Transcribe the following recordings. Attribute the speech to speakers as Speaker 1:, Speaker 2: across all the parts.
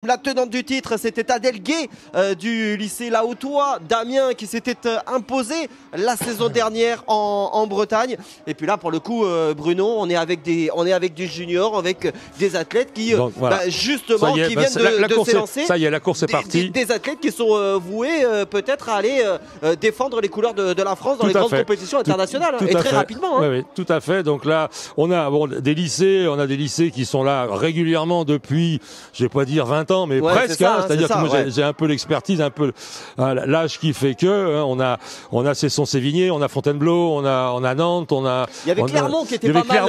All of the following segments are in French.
Speaker 1: La tenante du titre, c'était Adèle Gay du lycée La Hautois d'Amiens qui s'était imposé la saison dernière en Bretagne. Et puis là, pour le coup, Bruno, on est avec des juniors, avec des athlètes qui,
Speaker 2: donc, voilà.
Speaker 1: justement,
Speaker 2: qui
Speaker 1: viennent de s'élancer.
Speaker 2: Ça y est, la course est partie.
Speaker 1: Des athlètes qui sont voués peut-être à aller défendre les couleurs de la France dans les grandes compétitions internationales. Et très rapidement.
Speaker 2: Oui, oui, tout à fait. Donc là, on a des lycées qui sont là régulièrement depuis, je vais pas dire 20 ans, mais presque. C'est-à-dire que moi, j'ai un peu l'expertise, un peu l'âge qui fait que on a Cesson-Sévigné, on a Fontainebleau, on a Nantes,
Speaker 1: il y avait Clermont qui était pas mal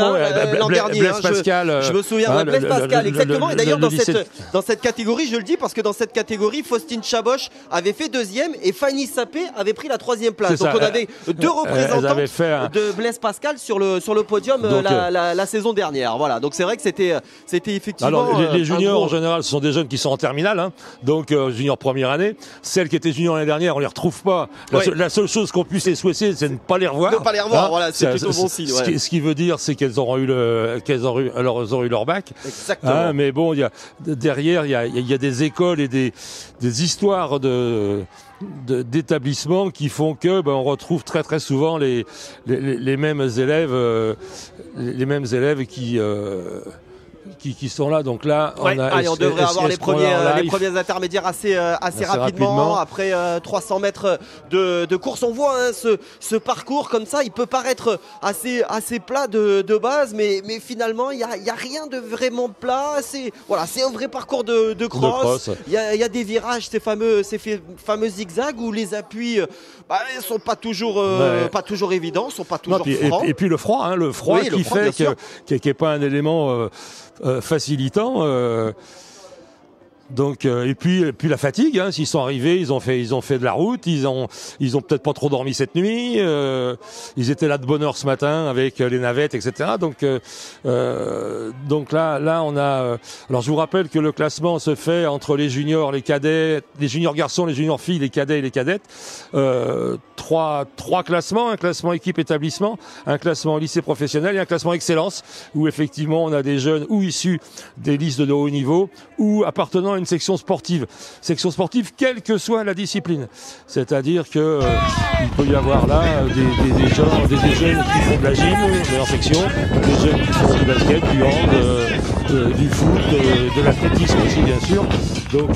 Speaker 1: l'an dernier.
Speaker 2: Blaise Pascal.
Speaker 1: Je me souviens, Blaise Pascal, exactement. Et d'ailleurs, dans cette catégorie, je le dis parce que dans cette catégorie, Faustine Chaboch avait fait deuxième et Fanny Sapé avait pris la troisième place. Donc on avait deux représentants de Blaise Pascal sur le podium la saison dernière. Voilà. Donc c'est vrai que c'était effectivement.
Speaker 2: Alors les juniors en général, ce sont des jeunes qui sont en terminale, donc junior première année. Celles qui étaient juniors l'année dernière, on les retrouve pas. La seule chose qu'on puisse les souhaiter, c'est de ne pas les revoir.
Speaker 1: Ne pas les revoir, voilà, c'est plutôt bon signe.
Speaker 2: Ce qui veut dire, c'est qu'elles auront eu leur bac.
Speaker 1: Exactement.
Speaker 2: Mais bon, derrière, il y a des écoles et des histoires d'établissements qui font que on retrouve très très souvent les mêmes élèves, qui sont là. Donc là,
Speaker 1: on devrait avoir les premiers intermédiaires assez rapidement. Après 300 mètres de course, on voit ce parcours comme ça. Il peut paraître assez plat de base, mais finalement, il y a rien de vraiment plat. C'est un vrai parcours de cross. Il y a des virages, ces fameux zigzags où les appuis ne sont pas toujours évidents, sont pas toujours francs.
Speaker 2: Et puis le froid, qui fait qu'il n'y ait pas un élément facilitant. Donc et puis la fatigue, s'ils sont arrivés, ils ont fait de la route, ils ont peut-être pas trop dormi cette nuit, ils étaient là de bonne heure ce matin avec les navettes, etc. Donc là on a alors je vous rappelle que le classement se fait entre les juniors, les cadets, les juniors garçons, les juniors filles, les cadets et les cadettes. Trois classements, un classement équipe établissement, un classement lycée professionnel et un classement excellence où effectivement on a des jeunes ou issus des listes de haut niveau ou appartenant à une section sportive quelle que soit la discipline. C'est-à-dire que il peut y avoir là des jeunes qui font de la gym en section, des jeunes qui font du basket, du hand, du foot, de l'athlétisme aussi bien sûr. Donc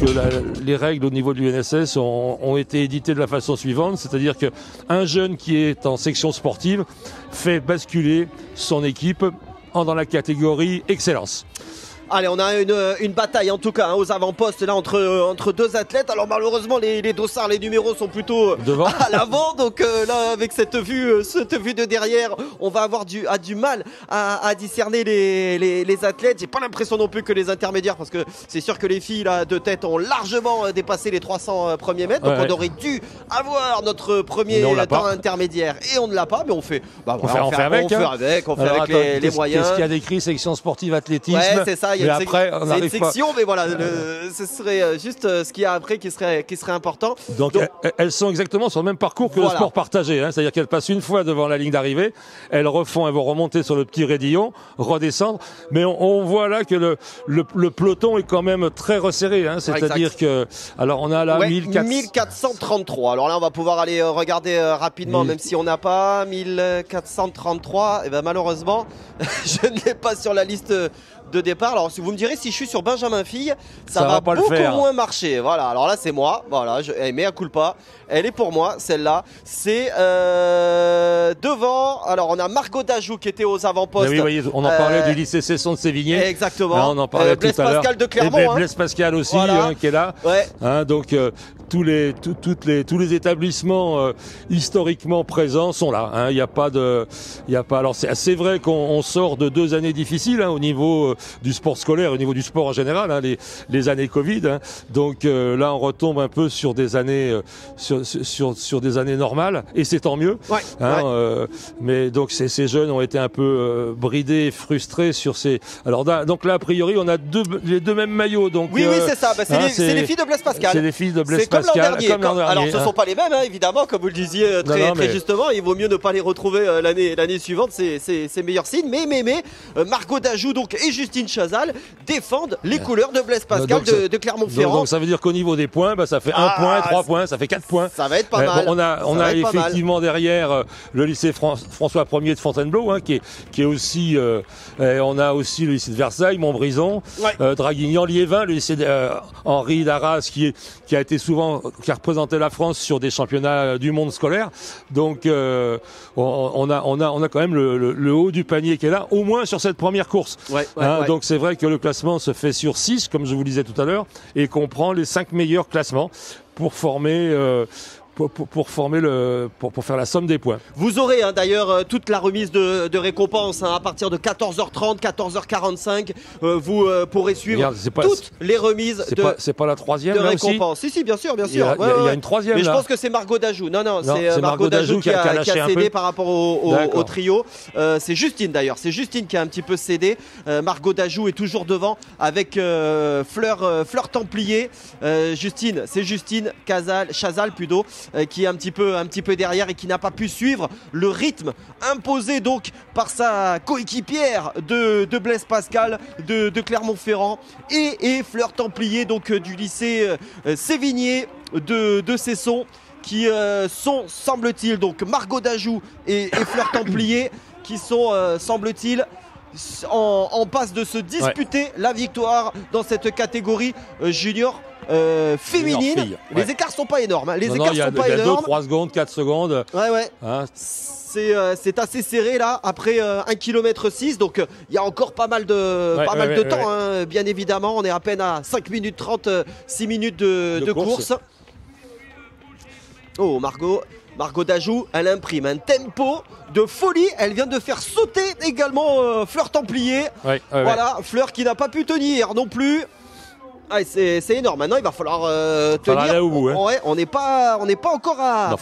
Speaker 2: les règles au niveau de l'UNSS ont été éditées de la façon suivante, c'est-à-dire que un jeune qui est en section sportive fait basculer son équipe dans la catégorie excellence.
Speaker 1: Allez, on a une bataille en tout cas aux avant-postes là entre deux athlètes. Alors malheureusement les dossards, les numéros sont plutôt devant, à l'avant. Donc là avec cette vue de derrière, on va avoir du mal à discerner les athlètes. J'ai pas l'impression non plus que les intermédiaires, parce que c'est sûr que les filles là de tête ont largement dépassé les 300 premiers mètres. Donc on aurait dû avoir notre premier temps intermédiaire et on ne l'a pas. Mais on fait avec les moyens.
Speaker 2: Qu'est-ce qu'il y a d'écrit section sportive athlétisme?
Speaker 1: Ouais, c'est ça.
Speaker 2: Mais après,
Speaker 1: c'est une section, mais voilà, ce serait juste ce qu'il y a après qui serait important.
Speaker 2: Donc elles sont exactement sur le même parcours que le sport partagé, c'est-à-dire qu'elles passent une fois devant la ligne d'arrivée, elles vont remonter sur le petit raidillon, redescendre, mais on voit là que le peloton est quand même très resserré, c'est-à-dire que, alors on a là
Speaker 1: 1433, alors là on va pouvoir aller regarder rapidement, même si on n'a pas 1433, et malheureusement, je ne l'ai pas sur la liste de départ. Alors si vous me direz si je suis sur Benjamin Fille, ça va beaucoup moins marcher. Voilà, alors là c'est moi, voilà, mea culpa, elle est pour moi celle-là. C'est devant, alors on a Margot Dajou qui était aux avant-postes.
Speaker 2: Oui, voyez, on en parlait du lycée Cesson-Sévigné.
Speaker 1: Exactement.
Speaker 2: Là, on en parlait
Speaker 1: Blaise
Speaker 2: tout à l'heure.
Speaker 1: Pascal de Clermont.
Speaker 2: Blaise Pascal aussi, qui est là. Donc tous les établissements historiquement présents sont là. Il n'y a pas. Alors c'est vrai qu'on sort de 2 années difficiles au niveau du sport scolaire, au niveau du sport en général, les années Covid. Donc là, on retombe un peu sur des années sur des années normales, et c'est tant mieux. Mais donc ces jeunes ont été un peu bridés, frustrés sur ces. Alors donc là, a priori, on a les deux mêmes maillots. Donc
Speaker 1: oui, c'est ça. C'est les filles de Blaise Pascal.
Speaker 2: C'est les filles de Blaise Pascal. Pascal, comme l'an dernier.
Speaker 1: Alors, ce ne sont pas les mêmes, hein, évidemment, comme vous le disiez très justement. Il vaut mieux ne pas les retrouver l'année suivante, c'est meilleur signe. Mais Margot Dajou donc, et Justine Chazal défendent les couleurs de Blaise Pascal de Clermont-Ferrand.
Speaker 2: Donc ça veut dire qu'au niveau des points, ça fait 1 point, 3 points, ça fait 4 points.
Speaker 1: Ça va être pas mal.
Speaker 2: On a effectivement derrière le lycée François Ier de Fontainebleau, hein, qui est aussi. On a aussi le lycée de Versailles, Montbrison, Draguignan, Liévin, le lycée Henri d'Arras qui a représenté la France sur des championnats du monde scolaire. Donc on a quand même le haut du panier qui est là, au moins sur cette première course. Donc c'est vrai que le classement se fait sur 6, comme je vous le disais tout à l'heure, et qu'on prend les 5 meilleurs classements pour former pour faire la somme des points.
Speaker 1: Vous aurez d'ailleurs toute la remise de récompenses à partir de 14h30, 14h45. Vous pourrez suivre toutes les remises
Speaker 2: c'est pas la troisième
Speaker 1: de récompenses. Si, bien sûr.
Speaker 2: Il y a une troisième.
Speaker 1: Mais
Speaker 2: là.
Speaker 1: Je pense que c'est Margot Dajou. Non, c'est Margot Dajou qui a cédé par rapport au trio. C'est Justine d'ailleurs. C'est Justine qui a un petit peu cédé. Margot Dajou est toujours devant avec Fleur Templier. Justine, c'est Justine Chazal plutôt. Qui est un petit peu derrière et qui n'a pas pu suivre le rythme imposé donc par sa coéquipière de Blaise Pascal de Clermont-Ferrand et Fleur Templier donc du lycée Sévigné de Cesson qui sont, semble-t-il, donc Margot Dajou et Fleur Templier qui sont, semble-t-il, en passe de se disputer la victoire dans cette catégorie junior féminine. Les écarts sont pas énormes. Les écarts sont pas énormes.
Speaker 2: Il y a 2, 3 secondes, 4 secondes.
Speaker 1: Hein, c'est assez serré là, après 1,6 km. Donc il y a encore pas mal de temps, hein, bien évidemment. On est à peine à 5 minutes 30, 6 minutes de course. Oh, Margot Dajou, elle imprime un tempo de folie. Elle vient de faire sauter également Fleur Templier. Voilà, Fleur qui n'a pas pu tenir non plus. C'est énorme. Maintenant, il va falloir tenir.
Speaker 2: Aller au bout, hein.
Speaker 1: On n'est pas encore à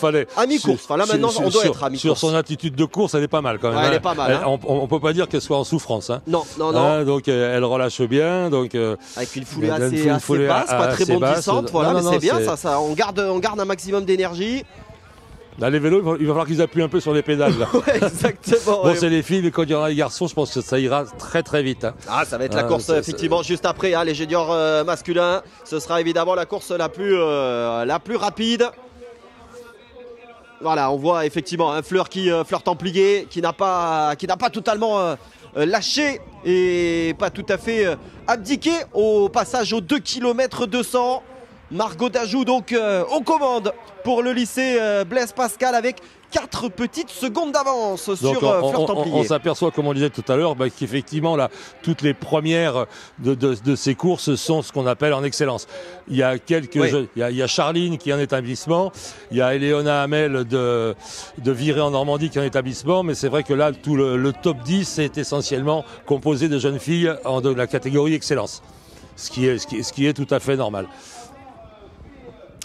Speaker 1: mi-course. Là, maintenant, on doit être à mi-course.
Speaker 2: Sur son attitude de course, elle est pas mal quand même.
Speaker 1: Elle est pas mal.
Speaker 2: On peut pas dire qu'elle soit en souffrance. Hein.
Speaker 1: Non.
Speaker 2: Donc, elle relâche bien. Donc,
Speaker 1: avec une foulée assez basse, pas très bondissante. Voilà, mais c'est bien. Ça, on garde un maximum d'énergie.
Speaker 2: Là, les vélos, il va falloir qu'ils appuient un peu sur les pédales. Là.
Speaker 1: Exactement.
Speaker 2: C'est les filles, mais quand il y aura les garçons, je pense que ça ira très très vite. Hein.
Speaker 1: Ça va être la course effectivement juste après. Les juniors masculins, ce sera évidemment la course la plus rapide. Voilà, on voit effectivement un Fleur Templier qui n'a pas totalement lâché et pas tout à fait abdiqué au passage aux 2 km 200. Margot Dajou donc aux commandes pour le lycée Blaise Pascal avec 4 petites secondes d'avance sur Fleur Templier.
Speaker 2: On s'aperçoit, comme on disait tout à l'heure, qu'effectivement là, toutes les premières de ces courses sont ce qu'on appelle en excellence. Il y a il y a Charline qui est en établissement, il y a Éléona Hamel de Viré en Normandie qui est en établissement, mais c'est vrai que là, tout le top 10 est essentiellement composé de jeunes filles de la catégorie excellence, ce qui est tout à fait normal.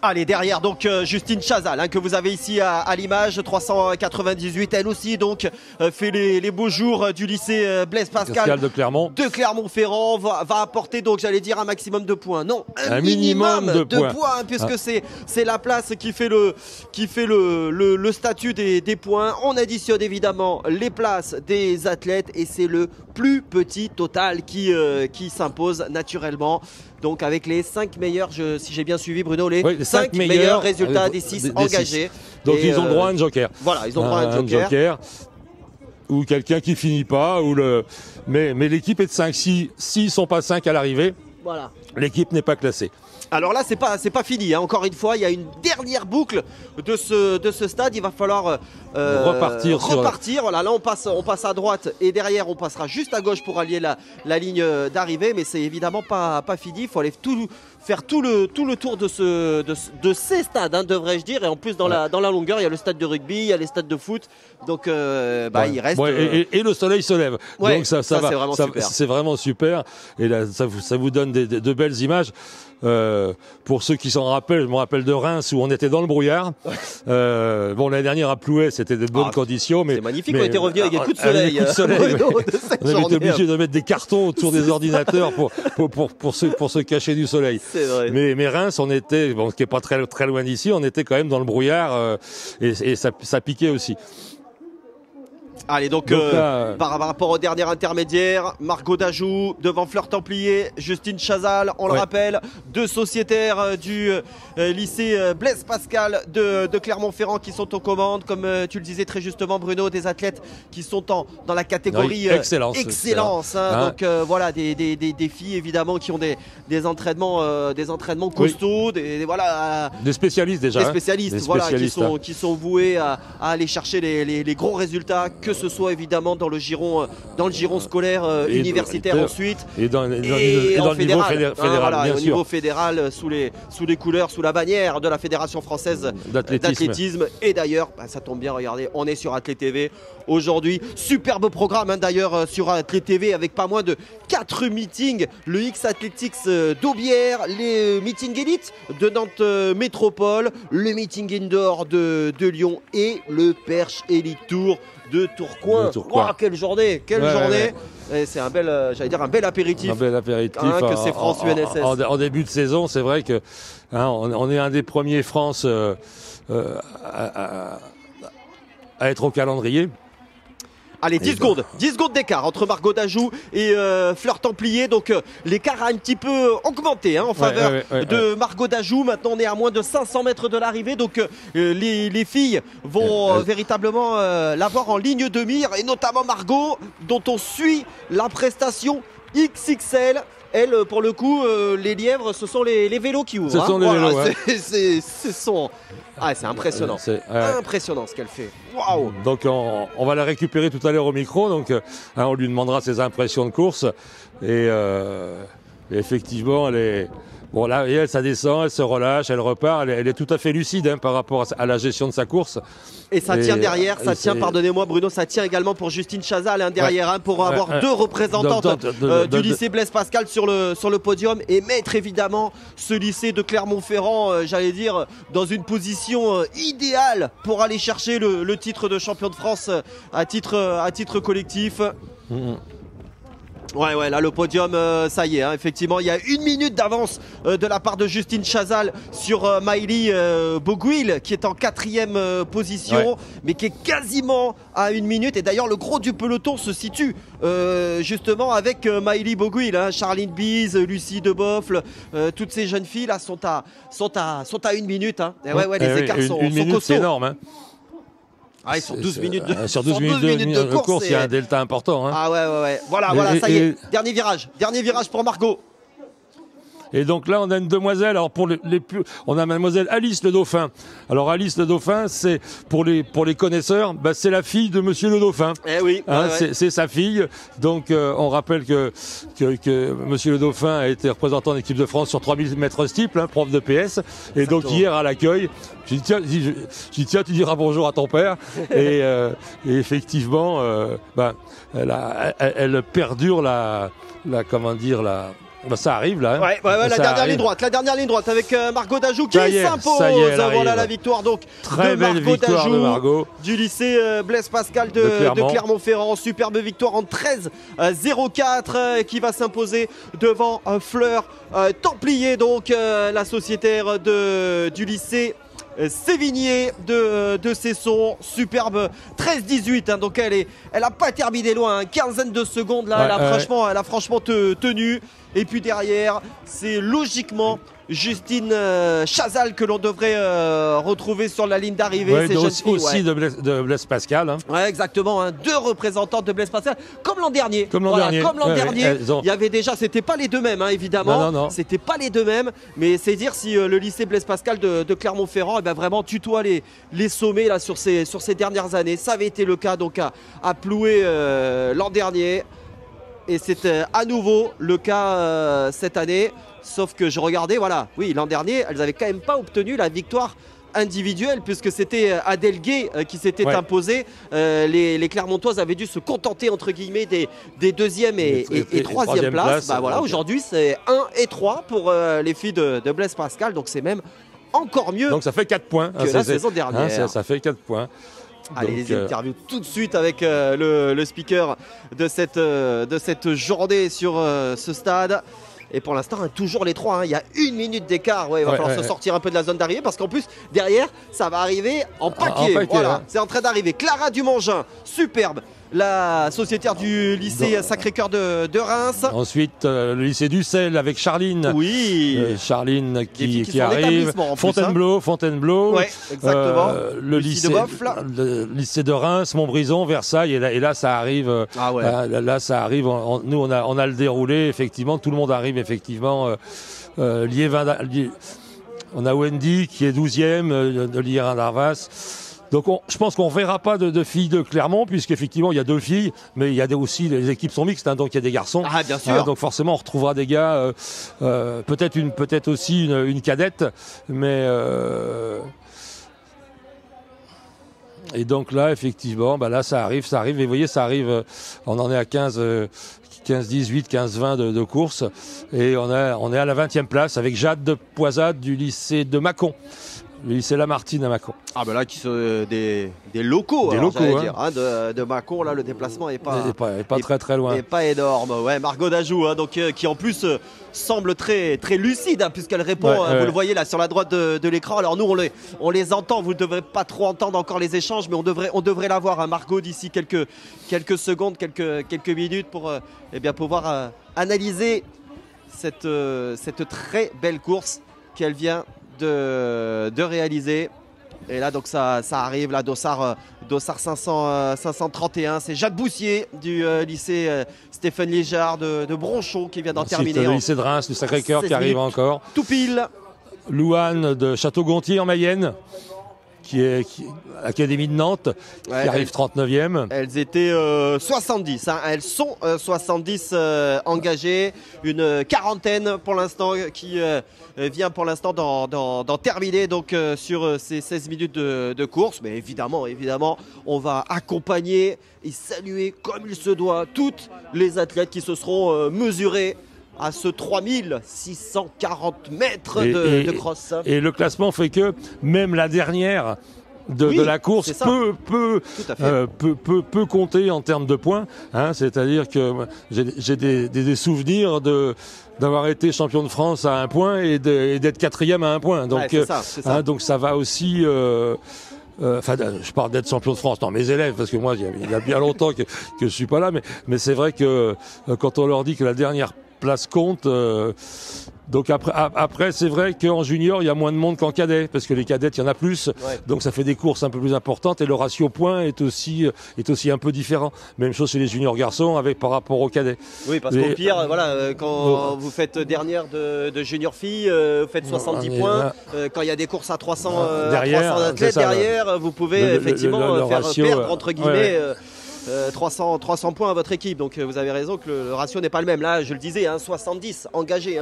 Speaker 1: Allez, derrière donc Justine Chazal que vous avez ici à l'image, 398, elle aussi donc fait les beaux jours du lycée Blaise Pascal
Speaker 2: de
Speaker 1: Clermont-Ferrand, va apporter donc, j'allais dire, un maximum de points. Non, un minimum de points puisque c'est la place qui fait le statut des points. On additionne évidemment les places des athlètes et c'est le plus petit total qui s'impose naturellement. Donc avec les 5 meilleurs, si j'ai bien suivi Bruno, les 5 meilleurs résultats des 6 engagés.
Speaker 2: Donc ils ont droit à un joker.
Speaker 1: Voilà, ils ont droit à un joker.
Speaker 2: Ou quelqu'un qui finit pas. Mais l'équipe est de 5. S'ils ne sont pas 5 à l'arrivée, l'équipe n'est pas classée.
Speaker 1: Alors là, c'est pas fini. Encore une fois, il y a une dernière boucle de ce stade. Il va falloir repartir. Voilà, là, on passe à droite et derrière, on passera juste à gauche pour allier la ligne d'arrivée. Mais c'est évidemment pas fini. Il faut aller faire tout le tour de ces stades, devrais-je dire. Et en plus, dans la longueur, il y a le stade de rugby, il y a les stades de foot. Donc, il reste.
Speaker 2: Et le soleil se lève. Donc ça va.
Speaker 1: C'est vraiment super.
Speaker 2: C'est vraiment super. Et là, ça vous donne donne de belles images. Pour ceux qui s'en rappellent, je me rappelle de Reims où on était dans le brouillard. Bon, l'année dernière à Plouay, c'était de bonnes conditions, mais
Speaker 1: c'est magnifique. On était revenu avec des coups de soleil.
Speaker 2: On avait été obligé de mettre des cartons autour des ordinateurs pour se cacher du soleil.
Speaker 1: C'est vrai.
Speaker 2: Mais Reims, on était, bon, qui est pas très loin d'ici, on était quand même dans le brouillard et ça piquait aussi.
Speaker 1: Allez, donc par rapport au dernier intermédiaire, Margot Dajou devant Fleur Templier, Justine Chazal, on le rappelle, deux sociétaires du lycée Blaise Pascal de Clermont-Ferrand qui sont aux commandes, comme tu le disais très justement Bruno, des athlètes qui sont dans la catégorie excellence. Donc voilà, des filles évidemment qui ont des entraînements costauds, des
Speaker 2: spécialistes déjà.
Speaker 1: Des spécialistes, qui sont voués à aller chercher les gros résultats, que ce soit évidemment dans le giron scolaire universitaire ensuite et dans le niveau fédéral, bien sûr. Au niveau fédéral sous les couleurs, sous la bannière de la Fédération française d'athlétisme. Et d'ailleurs, ça tombe bien, regardez, on est sur Athlé TV aujourd'hui. Superbe programme d'ailleurs sur Athlé TV avec pas moins de 4 meetings. Le X Athletics d'Aubière, les meetings élites de Nantes Métropole, le meeting indoor de Lyon et le Perche Elite Tour de Tourcoing. Wow, quelle journée, journée. C'est un bel, un bel apéritif.
Speaker 2: Un bel apéritif
Speaker 1: que c'est France UNSS.
Speaker 2: En début de saison, c'est vrai que on est un des premiers France à être au calendrier.
Speaker 1: Allez, 10 secondes d'écart entre Margot Dajou et Fleur Templier. Donc l'écart a un petit peu augmenté en faveur de Margot Dajou. Maintenant, on est à moins de 500 mètres de l'arrivée. Donc les filles vont véritablement l'avoir en ligne de mire. Et notamment Margot, dont on suit la prestation XXL. Elle, pour le coup, les lièvres, ce sont les vélos qui ouvrent.
Speaker 2: Ce sont les vélos,
Speaker 1: c'est impressionnant. C'est impressionnant ce qu'elle fait. Waouh.
Speaker 2: Donc on va la récupérer tout à l'heure au micro. Donc on lui demandera ses impressions de course. Et effectivement, elle est... Bon là, et elle, ça descend, elle se relâche, elle repart, elle est tout à fait lucide par rapport à la gestion de sa course.
Speaker 1: Et ça tient derrière, pardonnez-moi Bruno, ça tient également pour Justine Chazal derrière, pour avoir deux représentantes du lycée Blaise Pascal sur le podium et mettre évidemment ce lycée de Clermont-Ferrand, dans une position idéale pour aller chercher le titre de champion de France à titre collectif. Ouais, là le podium, ça y est, effectivement, il y a 1 minute d'avance de la part de Justine Chazal sur Maëlie Boguil, qui est en 4e position, mais qui est quasiment à 1 minute. Et d'ailleurs, le gros du peloton se situe justement avec Maëlie Boguil, Charline Bise, Lucie Deboffle, toutes ces jeunes filles là sont à 1 minute. Les écarts sont costauds.
Speaker 2: C'est énorme.
Speaker 1: Ils sont 12 minutes
Speaker 2: sur 12 minutes de course, il y a un delta important.
Speaker 1: Voilà, ça y est. Dernier virage pour Margot.
Speaker 2: Et donc là, on a une demoiselle. Alors on a mademoiselle Alice Le Dauphin. Alors Alice Le Dauphin, c'est pour les connaisseurs, c'est la fille de Monsieur Le Dauphin. C'est sa fille. Donc on rappelle que Monsieur Le Dauphin a été représentant d'équipe de France sur 3000 mètres steeple, prof de PS. Et donc hier à l'accueil, j'ai dit tiens, tu diras bonjour à ton père. et effectivement, elle perdure ça arrive là.
Speaker 1: La dernière ligne droite avec Margot Dajou qui s'impose. Voilà la victoire donc
Speaker 2: très belle victoire de Margot
Speaker 1: du lycée Blaise Pascal de Clermont-Ferrand. Superbe victoire en 13-04 qui va s'imposer devant Fleur Templier, donc la sociétaire du lycée Sévigné de Cesson. Superbe 13-18, donc elle a pas terminé loin, quinzaine de secondes là, elle a franchement tenu. Et puis derrière, c'est logiquement Justine Chazal que l'on devrait retrouver sur la ligne d'arrivée.
Speaker 2: Aussi de Blaise Pascal.
Speaker 1: Exactement, 2 représentants de Blaise Pascal, comme l'an dernier. Il y avait déjà, c'était pas les deux mêmes, évidemment.
Speaker 2: Non.
Speaker 1: C'était pas les deux mêmes, mais c'est dire si le lycée Blaise Pascal de Clermont-Ferrand vraiment tutoie les sommets là sur ces dernières années. Ça avait été le cas donc à Plouay l'an dernier. Et c'est à nouveau le cas cette année. Sauf que je regardais, l'an dernier, elles n'avaient quand même pas obtenu la victoire individuelle, puisque c'était Adèle Gay qui s'était imposée. Les Clermontoises avaient dû se contenter entre guillemets des deuxième et troisième places. Bah voilà, aujourd'hui c'est 1 et 3 pour les filles de Blaise Pascal, donc c'est même encore mieux.
Speaker 2: Donc ça fait 4 points
Speaker 1: que la saison dernière.
Speaker 2: Ça fait 4 points.
Speaker 1: Allez, les interviews tout de suite avec le speaker de cette journée sur ce stade. Et pour l'instant, toujours les 3. Il y a 1 minute d'écart. Il va falloir se sortir un peu de la zone d'arrivée parce qu'en plus, derrière, ça va arriver en paquet. Voilà, c'est en train d'arriver. Clara Dumangin, superbe. La sociétaire du lycée Sacré-Cœur de Reims.
Speaker 2: Ensuite, le lycée d'Ussel avec Charline.
Speaker 1: Oui.
Speaker 2: Charline qui arrive. Fontainebleau.
Speaker 1: Oui, exactement.
Speaker 2: Le lycée de Reims, Montbrison, Versailles. Et là, ça arrive. Là, ça arrive. Nous, on a le déroulé. Effectivement, tout le monde arrive. Effectivement, on a Wendy qui est 12e de l'IR d'Arvas. Donc je pense qu'on ne verra pas de filles de Clermont, puisqu'effectivement il y a 2 filles, mais il y a aussi, les équipes sont mixtes, donc il y a des garçons.
Speaker 1: Ah bien sûr.
Speaker 2: Donc forcément on retrouvera des gars, peut-être aussi une cadette, mais et donc là effectivement, là ça arrive, et vous voyez ça arrive, on en est à 15-18, 15-20 de course, et on est à la 20e place avec Jade de Poisade du lycée de Mâcon. Le lycée Lamartine à Mâcon.
Speaker 1: Ah ben là qui sont des locaux, dire, de Mâcon, là le déplacement n'est pas
Speaker 2: très loin.
Speaker 1: Et pas énorme. Ouais, Margot Dajou, donc qui en plus semble très lucide, puisqu'elle répond, vous le voyez là sur la droite de l'écran. Alors nous on les entend, vous ne devrez pas trop entendre encore les échanges, mais on devrait la voir, Margot, d'ici quelques secondes, quelques minutes pour pouvoir analyser cette très belle course qu'elle vient de réaliser. Et là donc ça arrive, là Dossard 531, c'est Jacques Boussier du lycée Stéphane Léjard de Bronchon qui vient d'en terminer.
Speaker 2: Le lycée de Reims du Sacré-Cœur qui arrive encore.
Speaker 1: Tout pile.
Speaker 2: Louane de Château-Gontier en Mayenne, qui est Académie de Nantes, qui arrive 39e.
Speaker 1: Elles étaient 70, elles sont 70 engagées, une quarantaine pour l'instant qui vient pour l'instant d'en terminer donc sur ces 16 minutes de course. Mais évidemment, on va accompagner et saluer comme il se doit toutes les athlètes qui se seront mesurées à ce 3640 mètres de cross.
Speaker 2: Et le classement fait que même la dernière de la course peut compter en termes de points. C'est-à-dire que j'ai des souvenirs d'avoir été champion de France à 1 point et d'être 4e à 1 point. Donc, donc ça va aussi... je parle d'être champion de France, non, mes élèves, parce que moi, il y a bien longtemps que je suis pas là, mais c'est vrai que quand on leur dit que la dernière place compte, donc après c'est vrai qu'en junior il y a moins de monde qu'en cadet, parce que les cadets il y en a plus, donc ça fait des courses un peu plus importantes et le ratio points est aussi un peu différent. Même chose chez les juniors garçons par rapport aux cadets.
Speaker 1: Oui, parce qu'au pire, quand vous faites dernière de junior filles, vous faites 70 points. Quand il y a des courses à 300 athlètes derrière, vous pouvez effectivement faire perdre entre guillemets. 300 points à votre équipe, donc vous avez raison que le ratio n'est pas le même. Là, je le disais, 70 engagés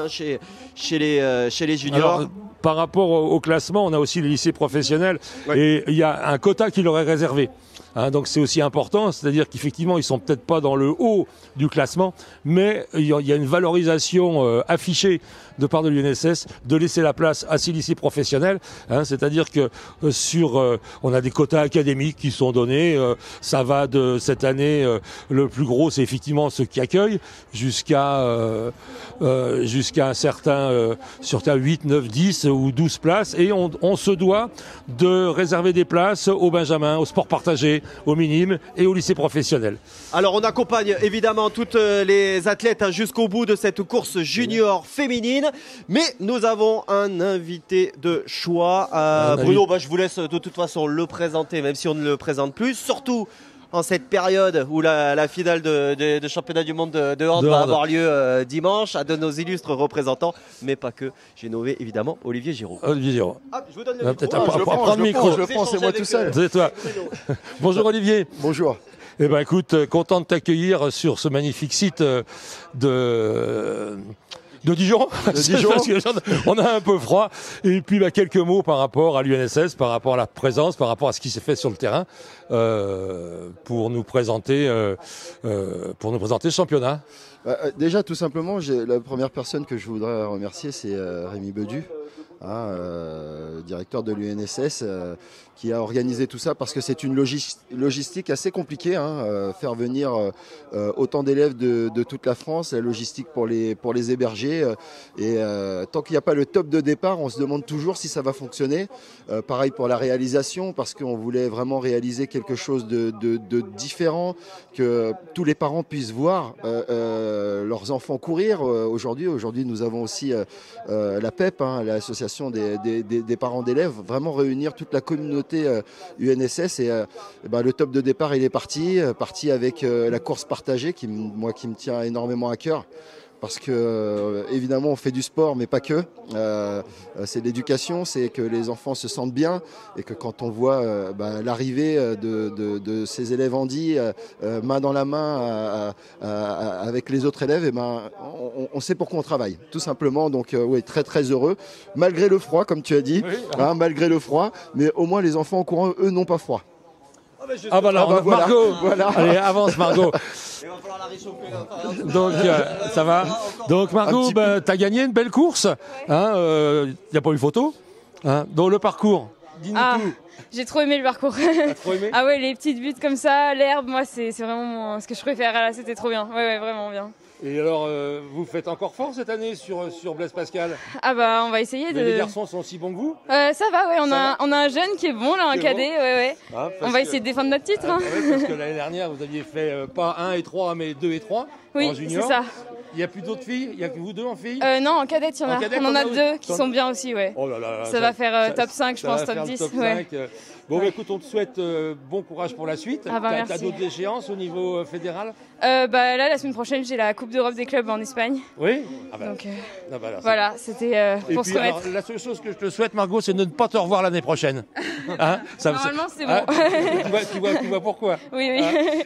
Speaker 1: chez les juniors.
Speaker 2: Alors, par rapport au classement, on a aussi les lycées professionnels et il y a un quota qui leur est réservé. Donc c'est aussi important, c'est-à-dire qu'effectivement ils sont peut-être pas dans le haut du classement, mais il y a une valorisation affichée de part de l'UNSS de laisser la place à ces lycées professionnels. C'est-à-dire que on a des quotas académiques qui sont donnés. Ça va de cette année, le plus gros c'est effectivement ceux qui accueillent, jusqu'à un certain 8, 9, 10 ou 12 places. Et on se doit de réserver des places aux benjamins, au sport partagé, aux minimes et au lycée professionnel.
Speaker 1: Alors on accompagne évidemment toutes les athlètes jusqu'au bout de cette course junior féminine, mais nous avons un invité de choix. Bruno, je vous laisse de toute façon le présenter, même si on ne le présente plus, surtout en cette période où la finale de championnat du monde de hand va avoir lieu dimanche, à de nos illustres représentants, mais pas que. J'ai nommé évidemment Olivier Giraud.
Speaker 2: Olivier Giraud.
Speaker 1: Je vous donne le micro.
Speaker 3: Je le prends, c'est moi tout seul.
Speaker 2: C'est toi. Bonjour Olivier.
Speaker 3: Bonjour.
Speaker 2: Eh ben écoute, content de t'accueillir sur ce magnifique site de De Dijon.
Speaker 3: De Dijon.
Speaker 2: Parce que on a un peu froid. Et puis quelques mots par rapport à l'UNSS, par rapport à la présence, par rapport à ce qui s'est fait sur le terrain, pour nous présenter ce championnat.
Speaker 3: Déjà, tout simplement, la première personne que je voudrais remercier, c'est Rémi Bedu, directeur de l'UNSS, qui a organisé tout ça parce que c'est une logistique assez compliquée, faire venir autant d'élèves de toute la France, la logistique pour les héberger. Et tant qu'il n'y a pas le top de départ, on se demande toujours si ça va fonctionner. Pareil pour la réalisation, parce qu'on voulait vraiment réaliser quelque chose de différent, que tous les parents puissent voir leurs enfants courir. Aujourd'hui, nous avons aussi la PEP, l'association des parents d'élèves, vraiment réunir toute la communauté UNSS. Et le top de départ, il est parti avec la course partagée, qui me tient énormément à cœur. Parce que évidemment on fait du sport mais pas que, c'est de l'éducation, c'est que les enfants se sentent bien et que quand on voit l'arrivée de ces élèves handis main dans la main avec les autres élèves, on sait pourquoi on travaille tout simplement. Donc oui, très très heureux malgré le froid comme tu as dit, malgré le froid, mais au moins les enfants en courant eux n'ont pas froid.
Speaker 2: Voilà. Margot, voilà. Allez, avance Margot.
Speaker 1: Il va falloir la réchauffer.
Speaker 2: Donc ça va. Donc Margot, t'as gagné une belle course. Il n'y a pas eu photo. Donc le parcours. Dis-nous tout.
Speaker 4: J'ai trop aimé le parcours.
Speaker 2: T'as trop aimé?
Speaker 4: Ah ouais, les petites buttes comme ça, l'herbe, moi c'est vraiment ce que je préfère. Là, c'était trop bien. Ouais, vraiment bien.
Speaker 2: Et alors, vous faites encore fort cette année sur Blaise Pascal?
Speaker 4: Ah bah, on va essayer de...
Speaker 2: Les garçons sont aussi bons que vous?
Speaker 4: Ça va, ouais, on a un jeune qui est bon, là, un cadet, ouais. On va essayer de défendre notre titre.
Speaker 2: Parce que l'année dernière, vous aviez fait pas 1 et 3, mais 2 et 3 en junior.
Speaker 4: C'est ça.
Speaker 2: Il n'y a plus d'autres filles? Il n'y a que vous deux en filles?
Speaker 4: Non, en cadette, il y en a. On en a deux qui sont bien aussi, ouais.
Speaker 2: Oh là là,
Speaker 4: ça va faire top 5, je pense, top 10.
Speaker 2: Top 5. Bon, écoute, on te souhaite bon courage pour la suite. T'as d'autres échéances au niveau fédéral?
Speaker 4: Là, la semaine prochaine, j'ai la Coupe d'Europe des clubs en Espagne.
Speaker 2: Oui.
Speaker 4: Donc, voilà, c'était pour se remettre.
Speaker 2: Alors, la seule chose que je te souhaite, Margot, c'est de ne pas te revoir l'année prochaine.
Speaker 4: Normalement, c'est bon.
Speaker 2: Tu vois pourquoi?
Speaker 4: Oui.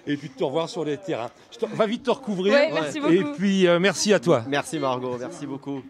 Speaker 2: Et puis de te revoir sur les terrains. Va vite te recouvrir.
Speaker 4: Ouais, merci beaucoup.
Speaker 2: Et puis, merci à toi.
Speaker 1: Merci Margot, merci beaucoup.